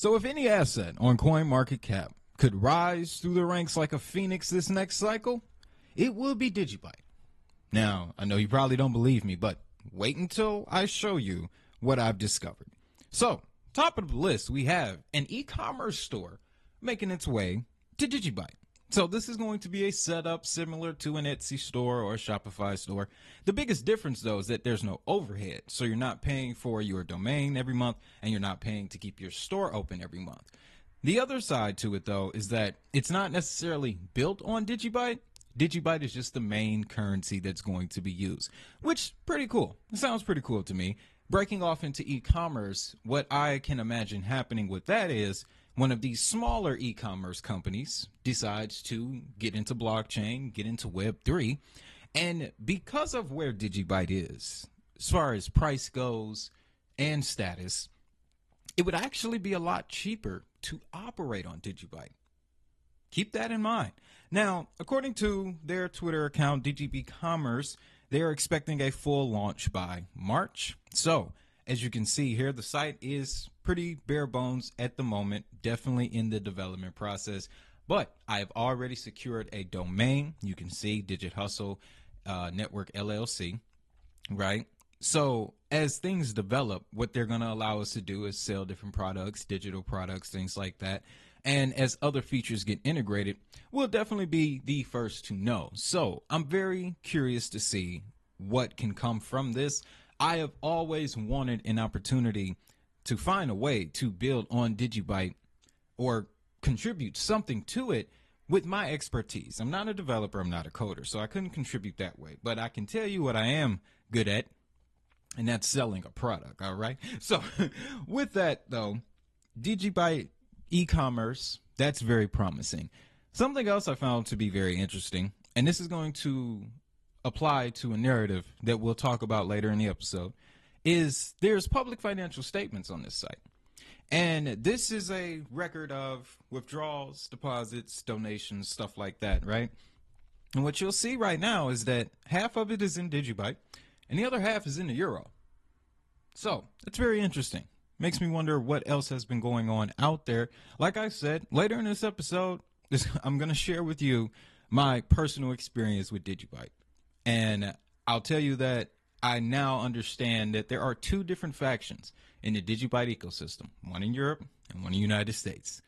So if any asset on CoinMarketCap could rise through the ranks like a phoenix this next cycle, it will be Digibyte. Now, I know you probably don't believe me, but wait until I show you what I've discovered. So, top of the list, we have an e-commerce store making its way to Digibyte. So this is going to be a setup similar to an Etsy store or a Shopify store. The biggest difference, though, is that there's no overhead. So you're not paying for your domain every month, and you're not paying to keep your store open every month. The other side to it, though, is that it's not necessarily built on Digibyte. Digibyte is just the main currency that's going to be used, which pretty cool. It sounds pretty cool to me. Breaking off into e-commerce, what I can imagine happening with that is one of these smaller e-commerce companies decides to get into blockchain, get into Web3, and because of where Digibyte is, as far as price goes and status, it would actually be a lot cheaper to operate on Digibyte. Keep that in mind. Now, according to their Twitter account, DGB Commerce, they are expecting a full launch by March. So, as you can see here, the site is pretty bare bones at the moment, definitely in the development process. But I've already secured a domain. You can see Digit Hustle Network LLC, right? So as things develop, what they're going to allow us to do is sell different products, digital products, things like that. And as other features get integrated, we'll definitely be the first to know. So I'm very curious to see what can come from this. I have always wanted an opportunity to find a way to build on Digibyte or contribute something to it with my expertise. I'm not a developer, I'm not a coder, so I couldn't contribute that way. But I can tell you what I am good at, and that's selling a product, all right? So with that, though, Digibyte e-commerce, that's very promising. Something else I found to be very interesting, and this is going to apply to a narrative that we'll talk about later in the episode, is there's public financial statements on this site. And this is a record of withdrawals, deposits, donations, stuff like that, right? And what you'll see right now is that half of it is in Digibyte and the other half is in the euro. So it's very interesting. Makes me wonder what else has been going on out there. Like I said, later in this episode, I'm going to share with you my personal experience with Digibyte. And I'll tell you that I now understand that there are two different factions in the Digibyte ecosystem, one in Europe and one in the United States.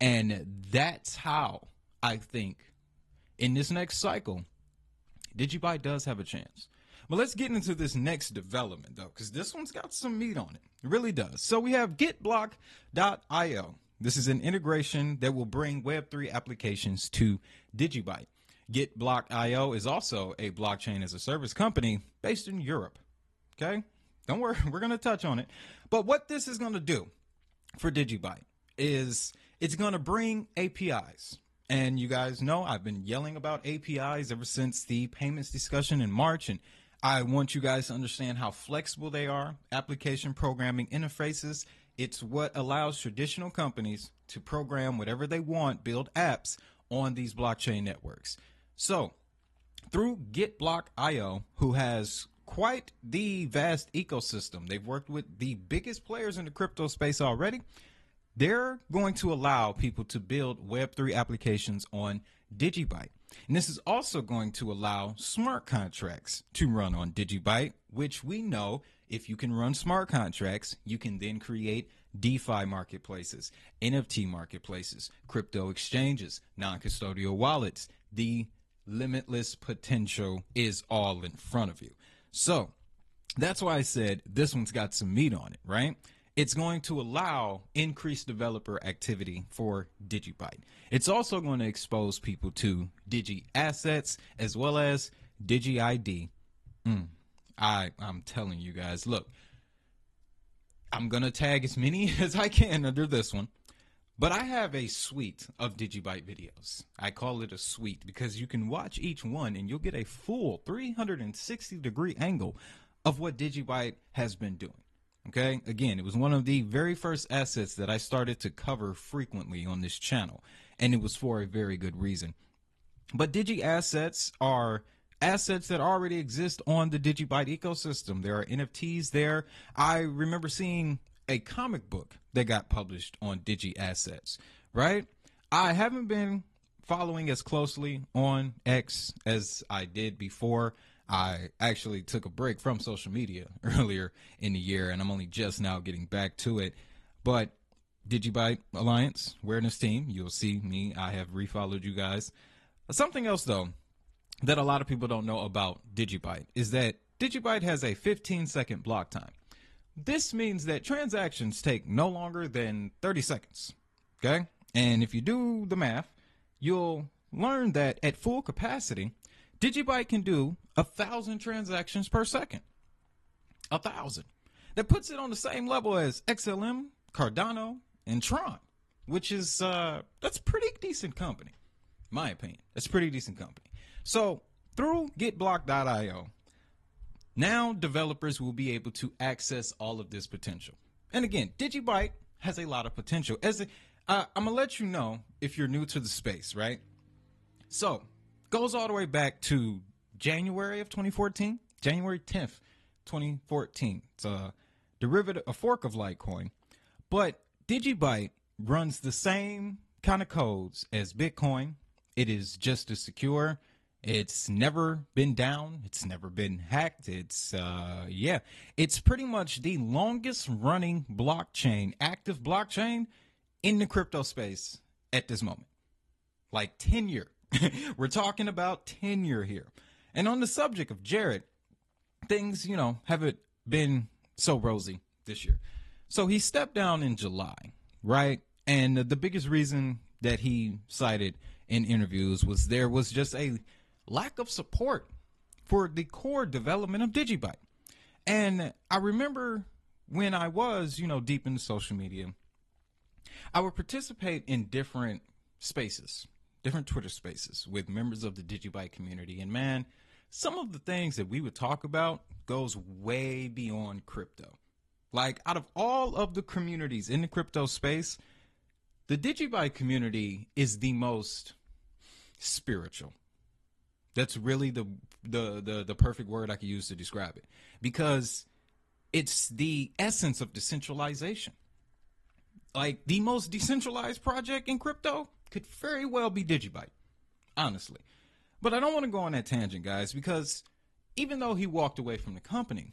And that's how I think in this next cycle, Digibyte does have a chance. But let's get into this next development, though, because this one's got some meat on it. It really does. So we have GitBlockio. This is an integration that will bring Web3 applications to Digibyte. GitBlockio is also a blockchain as a service company based in Europe. Okay? Don't worry, we're going to touch on it. But what this is going to do for Digibyte is it's going to bring APIs. And you guys know I've been yelling about APIs ever since the payments discussion in March. And I want you guys to understand how flexible they are. Application programming interfaces. It's what allows traditional companies to program whatever they want, build apps on these blockchain networks. So through GitBlockio, who has quite the vast ecosystem, they've worked with the biggest players in the crypto space already. They're going to allow people to build Web3 applications on Digibyte. And this is also going to allow smart contracts to run on Digibyte, which we know if you can run smart contracts, you can then create DeFi marketplaces, NFT marketplaces, crypto exchanges, non-custodial wallets. The limitless potential is all in front of you. So that's why I said this one's got some meat on it, right? It's going to allow increased developer activity for Digibyte. It's also going to expose people to Digi Assets as well as Digi ID. I'm telling you guys, look, I'm going to tag as many as I can under this one. But I have a suite of Digibyte videos. I call it a suite because you can watch each one and you'll get a full 360-degree angle of what Digibyte has been doing. Okay, again, it was one of the very first assets that I started to cover frequently on this channel, and it was for a very good reason. But Digi Assets are assets that already exist on the Digibyte ecosystem. There are NFTs there. I remember seeing a comic book that got published on Digi Assets, right? I haven't been following as closely on X as I did before. I actually took a break from social media earlier in the year, and I'm only just now getting back to it. But Digibyte Alliance awareness team, you'll see me. I have refollowed you guys. Something else, though, that a lot of people don't know about Digibyte is that Digibyte has a 15-second block time. This means that transactions take no longer than 30 seconds, okay? And if you do the math, you'll learn that at full capacity, Digibyte can do 1,000 transactions per second. 1,000. That puts it on the same level as XLM, Cardano, and Tron, which is, that's pretty decent company, in my opinion. That's pretty decent company. So through GitBlockio, now developers will be able to access all of this potential. And again, Digibyte has a lot of potential. I'm going to let you know if you're new to the space, right? So goes all the way back to January of 2014, January 10th, 2014. It's a derivative, a fork of Litecoin. But Digibyte runs the same kind of codes as Bitcoin. It is just as secure. It's never been down. It's never been hacked. It's pretty much the longest running blockchain, active blockchain in the crypto space at this moment. Like 10-year. We're talking about tenure here. And on the subject of Jared, things, haven't been so rosy this year. So he stepped down in July, right? And the biggest reason that he cited in interviews was there was just a lack of support for the core development of Digibyte. And I remember when I was, deep into social media, I would participate in different spaces, different Twitter spaces with members of the Digibyte community. And man, some of the things that we would talk about goes way beyond crypto. Like out of all of the communities in the crypto space, the Digibyte community is the most spiritual. That's really the perfect word I could use to describe it, because it's the essence of decentralization. Like the most decentralized project in crypto could very well be Digibyte, honestly. But I don't want to go on that tangent, guys, because even though he walked away from the company,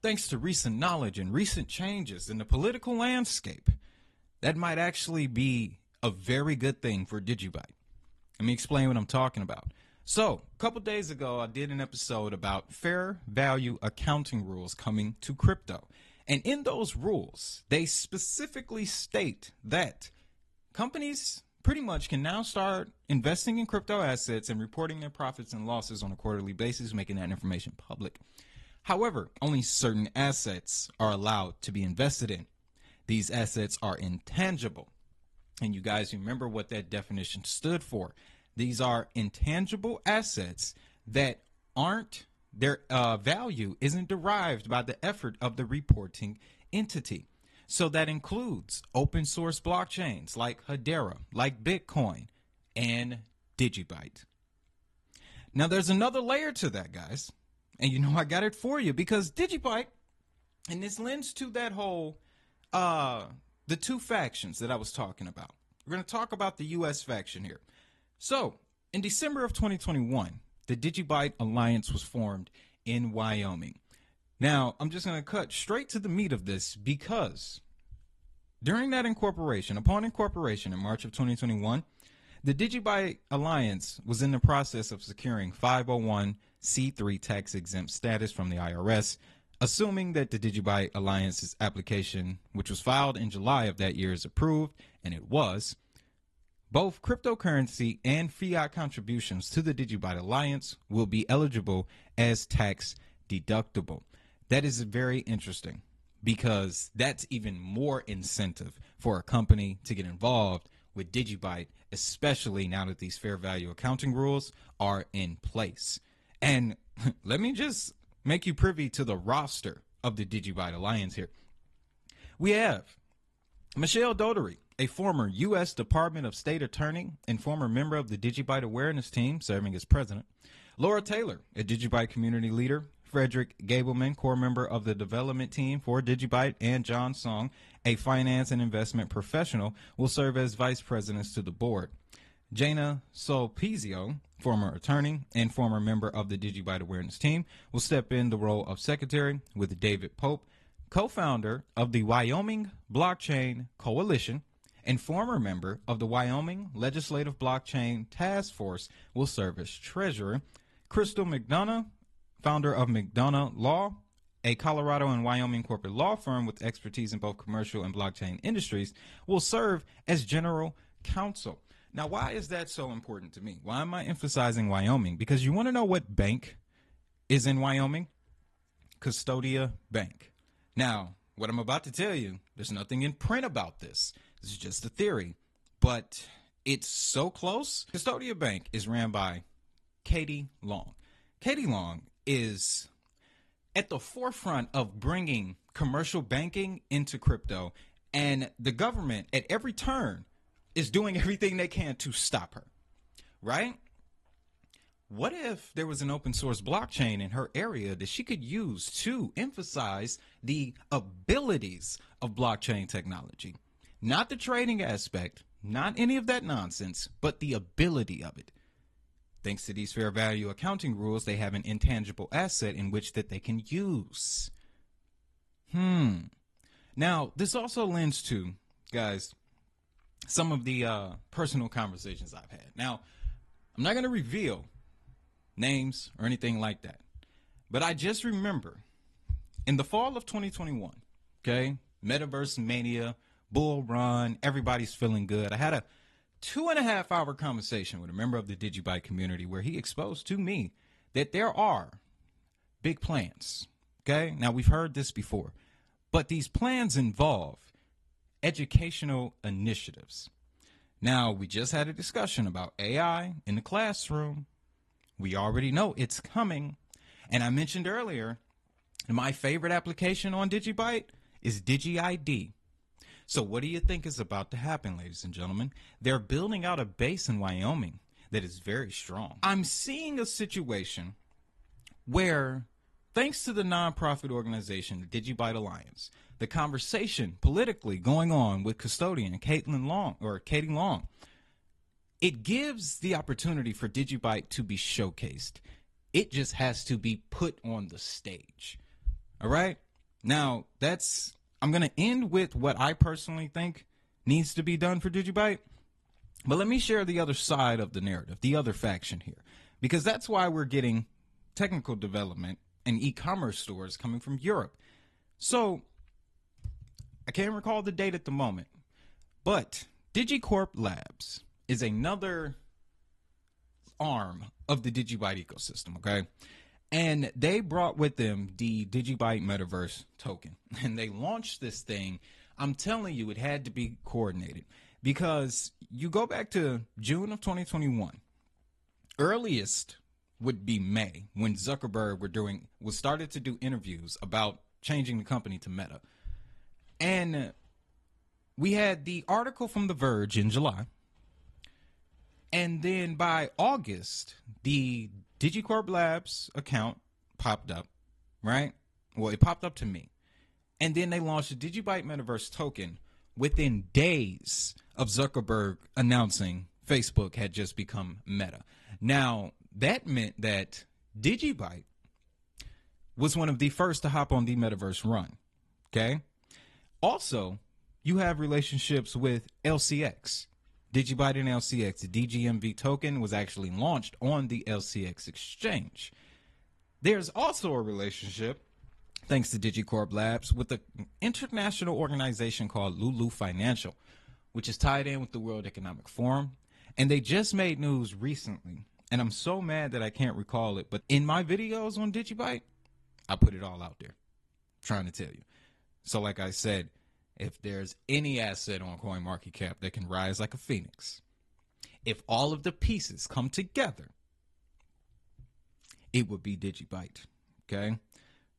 thanks to recent knowledge and recent changes in the political landscape, that might actually be a very good thing for Digibyte. Let me explain what I'm talking about. So, a couple days ago, I did an episode about fair value accounting rules coming to crypto. And in those rules, they specifically state that companies pretty much can now start investing in crypto assets and reporting their profits and losses on a quarterly basis, making that information public. However, only certain assets are allowed to be invested in. These assets are intangible. And you guys remember what that definition stood for. These are intangible assets that their value isn't derived by the effort of the reporting entity. So that includes open source blockchains like Hedera, like Bitcoin, and Digibyte. Now there's another layer to that, guys. And I got it for you because Digibyte, and this lends to that whole, the two factions that I was talking about. We're going to talk about the U.S. faction here. So, in December of 2021, the Digibyte Alliance was formed in Wyoming. Now, I'm just going to cut straight to the meat of this because during that upon incorporation in March of 2021, the Digibyte Alliance was in the process of securing 501c3 tax-exempt status from the IRS, assuming that the Digibyte Alliance's application, which was filed in July of that year, is approved, and it was. Both cryptocurrency and fiat contributions to the Digibyte Alliance will be eligible as tax deductible. That is very interesting because that's even more incentive for a company to get involved with Digibyte, especially now that these fair value accounting rules are in place. And let me just make you privy to the roster of the Digibyte Alliance here. We have Michelle Dodery, a former U.S. Department of State attorney and former member of the Digibyte Awareness Team serving as president. Laura Taylor, a Digibyte community leader, Frederick Gableman, core member of the development team for Digibyte, and John Song, a finance and investment professional, will serve as vice presidents to the board. Jana Solpizio, former attorney and former member of the Digibyte awareness team, will step in the role of secretary, with David Pope, co-founder of the Wyoming Blockchain Coalition and former member of the Wyoming Legislative Blockchain Task Force, will serve as treasurer. Crystal McDonough, founder of McDonough Law, a Colorado and Wyoming corporate law firm with expertise in both commercial and blockchain industries, will serve as general counsel. Now, why is that so important to me? Why am I emphasizing Wyoming? Because you want to know what bank is in Wyoming? Custodia Bank. Now, what I'm about to tell you, there's nothing in print about this. This is just a theory, but it's so close. Custodia Bank is ran by Katie Long. Katie Long is at the forefront of bringing commercial banking into crypto, and the government at every turn is doing everything they can to stop her, right? What if there was an open source blockchain in her area that she could use to emphasize the abilities of blockchain technology? Not the trading aspect, not any of that nonsense, but the ability of it. Thanks to these fair value accounting rules, they have an intangible asset in which that they can use. Now, this also lends to, guys, some of the personal conversations I've had. Now, I'm not going to reveal names or anything like that, but I just remember in the fall of 2021, okay, Metaverse Mania, bull run, everybody's feeling good. I had a 2.5-hour conversation with a member of the Digibyte community where he exposed to me that there are big plans, okay? Now, we've heard this before, but these plans involve educational initiatives. Now, we just had a discussion about AI in the classroom. We already know it's coming. And I mentioned earlier, my favorite application on Digibyte is DigiID. So what do you think is about to happen, ladies and gentlemen? They're building out a base in Wyoming that is very strong. I'm seeing a situation where, thanks to the nonprofit organization, the Digibyte Alliance, the conversation politically going on with custodian Katie Long, it gives the opportunity for Digibyte to be showcased. It just has to be put on the stage. All right? Now, I'm going to end with what I personally think needs to be done for Digibyte. But let me share the other side of the narrative, the other faction here, because that's why we're getting technical development and e-commerce stores coming from Europe. So I can't recall the date at the moment, but DigiCorp Labs is another arm of the Digibyte ecosystem, okay? And they brought with them the Digibyte Metaverse token. And they launched this thing. I'm telling you, it had to be coordinated. Because you go back to June of 2021. Earliest would be May, when Zuckerberg was started to do interviews about changing the company to Meta. And we had the article from The Verge in July. And then by August, the DigiCorp Labs account popped up, right? Well, it popped up to me. And then they launched the Digibyte Metaverse token within days of Zuckerberg announcing Facebook had just become Meta. Now, that meant that Digibyte was one of the first to hop on the Metaverse run, okay? Also, you have relationships with LCX. Digibyte and LCX, the DGMV token was actually launched on the LCX exchange. There's also a relationship, thanks to DigiCorp Labs, with an international organization called Lulu Financial, which is tied in with the World Economic Forum. And they just made news recently, and I'm so mad that I can't recall it, but in my videos on Digibyte, I put it all out there, trying to tell you. So like I said, if there's any asset on CoinMarketCap that can rise like a phoenix, if all of the pieces come together, it would be Digibyte, okay?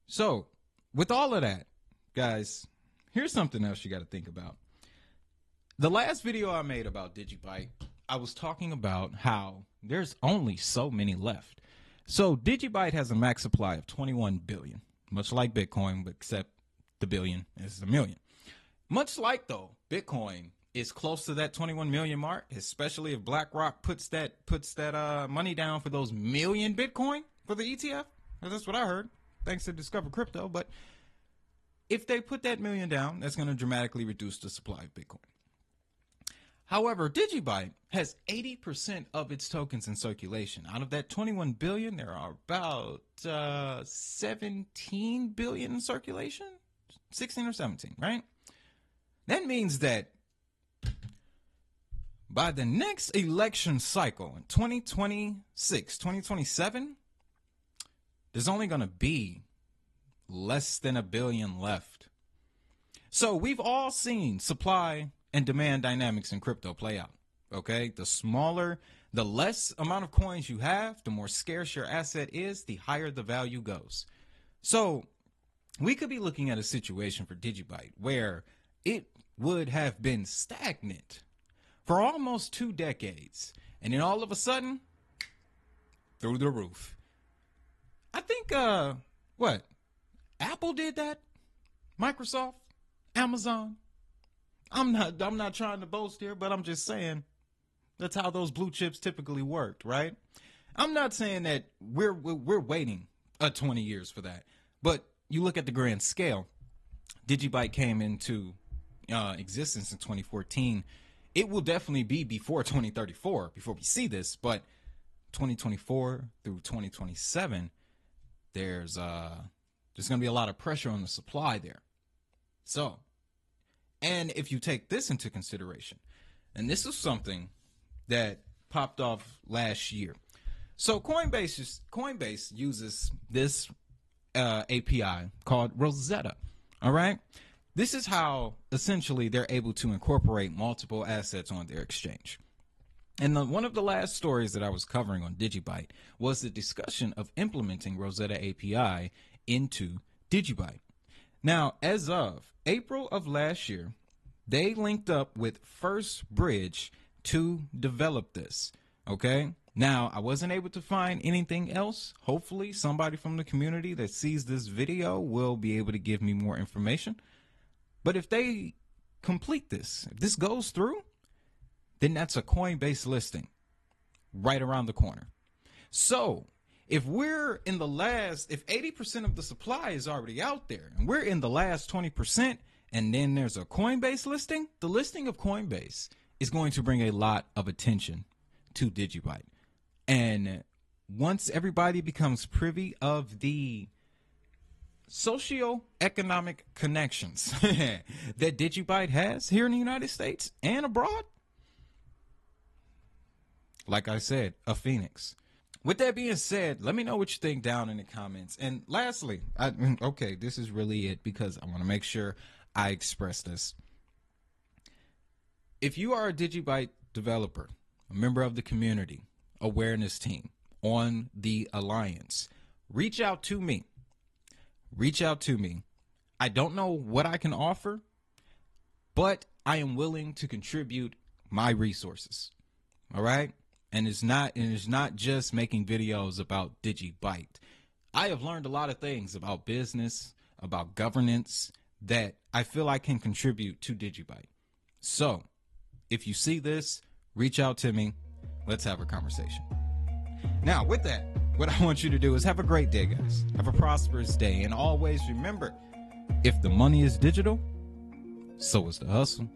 So with all of that, guys, here's something else you got to think about. The last video I made about Digibyte, I was talking about how there's only so many left. So Digibyte has a max supply of 21 billion, much like Bitcoin, but except the billion is a million. Much like, though, Bitcoin is close to that 21 million mark, especially if BlackRock puts that money down for those million Bitcoin for the ETF. That's what I heard, thanks to Discover Crypto. But if they put that million down, that's going to dramatically reduce the supply of Bitcoin. However, Digibyte has 80% of its tokens in circulation. Out of that 21 billion, there are about 17 billion in circulation, 16 or 17, right? That means that by the next election cycle in 2026, 2027, there's only going to be less than a billion left. So we've all seen supply and demand dynamics in crypto play out. Okay, the less amount of coins you have, the more scarce your asset is, the higher the value goes. So we could be looking at a situation for Digibyte where it would have been stagnant for almost 2 decades, and then all of a sudden, through the roof. I think Apple did that, Microsoft, Amazon. I'm not trying to boast here, but I'm just saying that's how those blue chips typically worked, right? I'm not saying that we're waiting 20 years for that, but you look at the grand scale. Digibyte came into existence in 2014. It will definitely be before 2034 before we see this, but 2024 through 2027, there's going to be a lot of pressure on the supply there. So, and if you take this into consideration, and this is something that popped off last year. So Coinbase uses this API called Rosetta. All right. This is how essentially they're able to incorporate multiple assets on their exchange. And one of the last stories that I was covering on Digibyte was the discussion of implementing Rosetta API into Digibyte. Now, as of April of last year, they linked up with First Bridge to develop this. Okay. Now, I wasn't able to find anything else. Hopefully, somebody from the community that sees this video will be able to give me more information. But if they complete this, if this goes through, then that's a Coinbase listing right around the corner. So if we're in the last, if 80% of the supply is already out there and we're in the last 20%, and then there's a Coinbase listing, the listing of Coinbase is going to bring a lot of attention to Digibyte. And once everybody becomes privy of the socioeconomic connections that Digibyte has here in the United States and abroad, like I said, a phoenix. With that being said, let me know what you think down in the comments. And lastly, okay, this is really it because I want to make sure I express this. If you are a Digibyte developer, a member of the community awareness team on the Alliance, reach out to me. Reach out to me. I don't know what I can offer, but I am willing to contribute my resources. All right? And it's not just making videos about Digibyte. I have learned a lot of things about business, about governance that I feel I can contribute to Digibyte. So, if you see this, reach out to me. Let's have a conversation. Now, with that, what I want you to do is have a great day, guys. Have a prosperous day. And always remember, if the money is digital, so is the hustle.